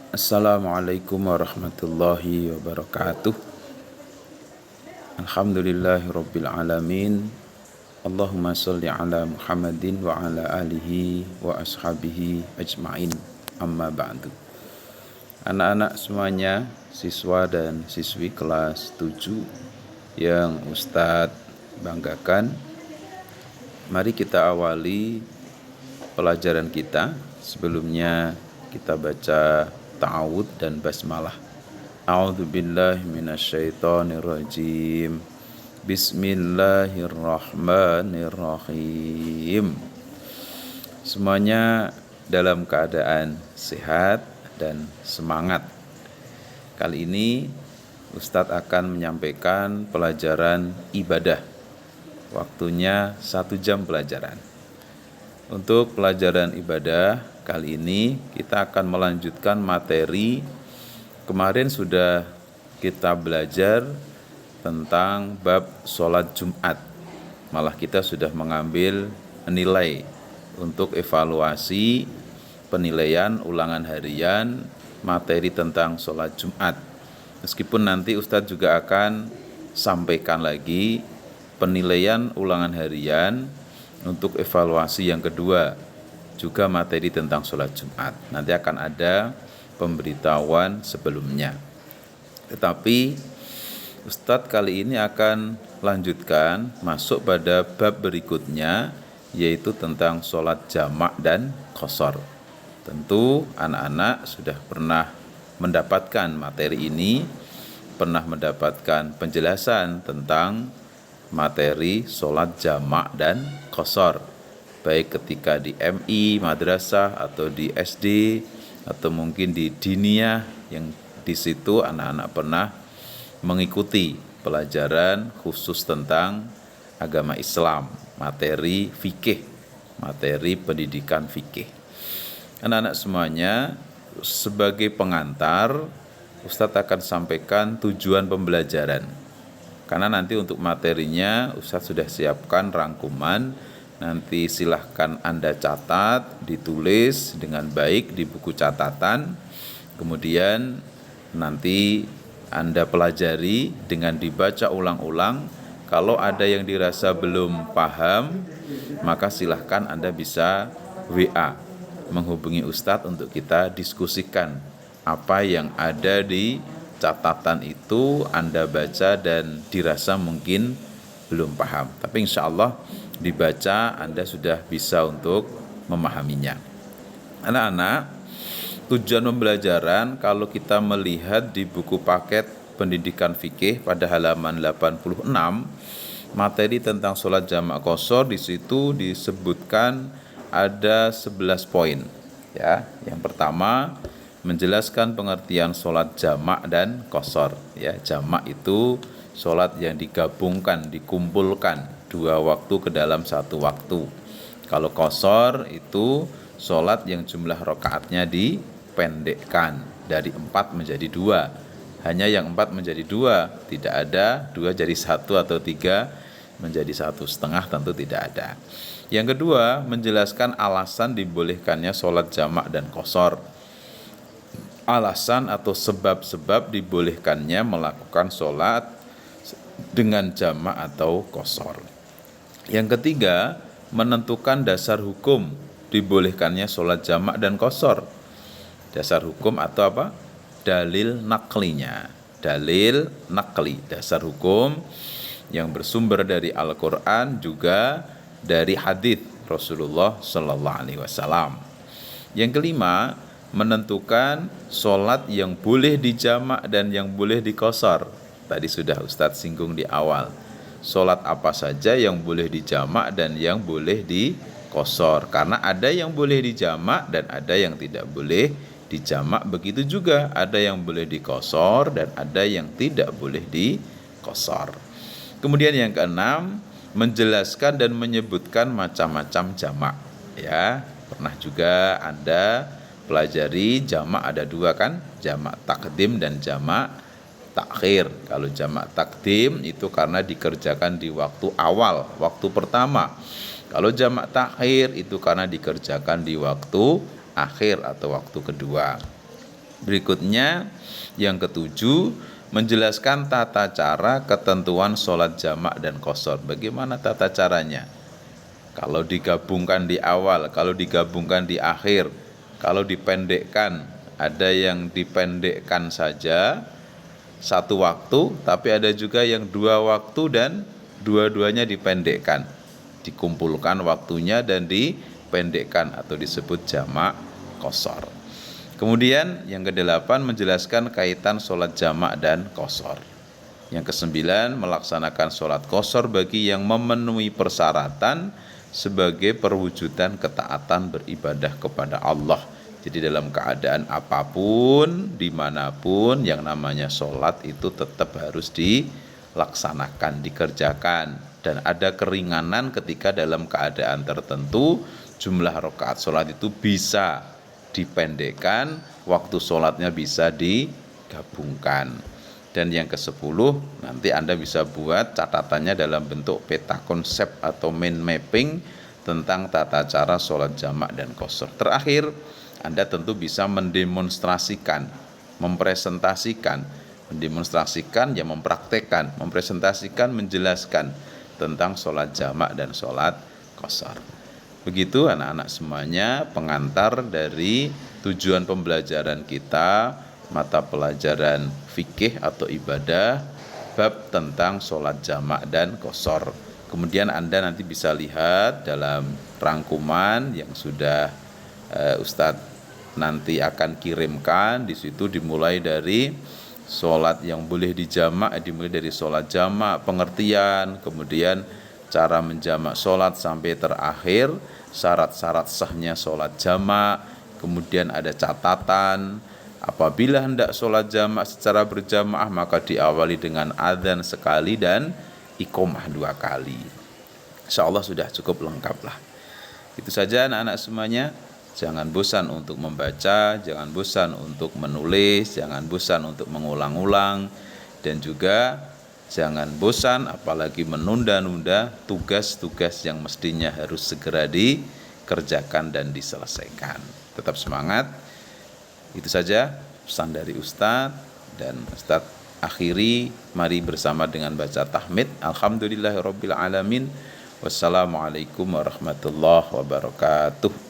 Assalamualaikum warahmatullahi wabarakatuh. Alhamdulillahirabbil alamin. Allahumma shalli ala Muhammadin wa ala alihi wa ashabihi ajmain. Amma ba'du. Anak-anak semuanya, siswa dan siswi kelas 7 yang Ustadz banggakan, mari kita awali pelajaran kita. Sebelumnya kita baca ta'awud dan basmalah. A'udzubillahi minasyaitonirrajim. Bismillahirrahmanirrahim. Semuanya dalam keadaan sehat dan semangat. Kali ini Ustadz akan menyampaikan pelajaran ibadah. Waktunya 1 jam pelajaran. Untuk pelajaran ibadah kali ini kita akan melanjutkan materi. Kemarin sudah kita belajar tentang bab sholat Jumat. Malah kita sudah mengambil nilai untuk evaluasi penilaian ulangan harian materi tentang sholat Jumat. Meskipun nanti Ustadz juga akan sampaikan lagi penilaian ulangan harian untuk evaluasi yang kedua, juga materi tentang sholat Jumat. Nanti akan ada pemberitahuan sebelumnya. Tetapi Ustadz kali ini akan lanjutkan masuk pada bab berikutnya, yaitu tentang sholat jamak dan qashar. Tentu anak-anak sudah pernah mendapatkan materi ini, pernah mendapatkan penjelasan tentang materi sholat jamak dan qashar, baik ketika di MI, madrasah, atau di SD, atau mungkin di diniyah, yang di situ anak-anak pernah mengikuti pelajaran khusus tentang agama Islam, materi fikih, materi pendidikan fikih. Anak-anak semuanya, sebagai pengantar, Ustadz akan sampaikan tujuan pembelajaran. Karena nanti untuk materinya Ustadz sudah siapkan rangkuman. Nanti silahkan Anda catat, ditulis dengan baik di buku catatan. Kemudian nanti Anda pelajari dengan dibaca ulang-ulang. Kalau ada yang dirasa belum paham, maka silahkan Anda bisa WA, menghubungi Ustadz untuk kita diskusikan apa yang ada di catatan itu. Anda baca dan dirasa mungkin belum paham, tapi insya Allah dibaca Anda sudah bisa untuk memahaminya. Anak-anak, tujuan pembelajaran kalau kita melihat di buku paket pendidikan fikih pada halaman 86, materi tentang sholat jamak qashar, di situ disebutkan ada 11 poin. Ya, yang pertama menjelaskan pengertian sholat jamak dan qashar. Ya, jamak itu sholat yang digabungkan, dikumpulkan 2 waktu ke dalam 1 waktu. Kalau qashar itu sholat yang jumlah rakaatnya dipendekkan dari 4 menjadi 2. Hanya yang 4 menjadi 2, tidak ada 2 jadi 1 atau 3 menjadi 1,5, tentu tidak ada. Yang kedua, menjelaskan alasan dibolehkannya sholat jamak dan qashar. Alasan atau sebab-sebab dibolehkannya melakukan sholat dengan jamak atau qashar. Yang ketiga, menentukan dasar hukum dibolehkannya sholat jamak dan qashar. Dasar hukum atau apa? Dalil naklinya. Dalil nakli, dasar hukum yang bersumber dari Al-Quran, juga dari hadits Rasulullah SAW. Yang kelima, menentukan sholat yang boleh dijamak dan yang boleh di qashar. Tadi sudah Ustadz singgung di awal. Sholat apa saja yang boleh dijamak dan yang boleh di qashar. Karena ada yang boleh dijamak dan ada yang tidak boleh dijamak. Begitu juga ada yang boleh di qashar dan ada yang tidak boleh di qashar. Kemudian yang keenam, menjelaskan dan menyebutkan macam-macam jamak. Ya, pernah juga Anda pelajari jamak ada 2 kan? Jamak takdim dan jamak takhir. Kalau jamak takdim itu karena dikerjakan di waktu awal, waktu pertama. Kalau jamak takhir itu karena dikerjakan di waktu akhir atau waktu kedua. Berikutnya yang ketujuh, menjelaskan tata cara ketentuan sholat jamak dan qashar. Bagaimana tata caranya? Kalau digabungkan di awal, kalau digabungkan di akhir, kalau dipendekkan, ada yang dipendekkan saja satu waktu, tapi ada juga yang dua waktu dan dua-duanya dipendekkan. Dikumpulkan waktunya dan dipendekkan atau disebut jamak qashar. Kemudian yang kedelapan, menjelaskan kaitan sholat jamak dan qashar. Yang kesembilan, melaksanakan sholat qashar bagi yang memenuhi persyaratan sebagai perwujudan ketaatan beribadah kepada Allah. Jadi dalam keadaan apapun, dimanapun, yang namanya sholat itu tetap harus dilaksanakan, dikerjakan. Dan ada keringanan ketika dalam keadaan tertentu jumlah rakaat sholat itu bisa dipendekkan, waktu sholatnya bisa digabungkan. Dan yang ke-10, nanti Anda bisa buat catatannya dalam bentuk peta konsep atau mind mapping tentang tata cara sholat jamak dan qashar. Terakhir, Anda tentu bisa mendemonstrasikan, mempresentasikan, ya mempraktekkan, mempresentasikan, menjelaskan tentang sholat jamak dan sholat qashar. Begitu anak-anak semuanya pengantar dari tujuan pembelajaran kita, mata pelajaran fikih atau ibadah, bab tentang sholat jamak dan qashar. Kemudian Anda nanti bisa lihat dalam rangkuman yang sudah Ustadz nanti akan kirimkan. Di situ dimulai dari sholat yang boleh dijamak, dimulai dari sholat jamak, pengertian, kemudian cara menjamak sholat sampai terakhir, syarat-syarat sahnya sholat jamak, kemudian ada catatan, apabila hendak sholat jamak secara berjamaah maka diawali dengan adzan sekali dan iqomah 2 kali. Insyaallah sudah cukup lengkap lah. Itu saja anak-anak semuanya. Jangan bosan untuk membaca, jangan bosan untuk menulis, jangan bosan untuk mengulang-ulang, dan juga jangan bosan apalagi menunda-nunda tugas-tugas yang mestinya harus segera dikerjakan dan diselesaikan. Tetap semangat. Itu saja pesan dari Ustadz, dan Ustadz akhiri, mari bersama dengan baca tahmid. Alhamdulillahirabbil alamin. Wassalamualaikum warahmatullahi wabarakatuh.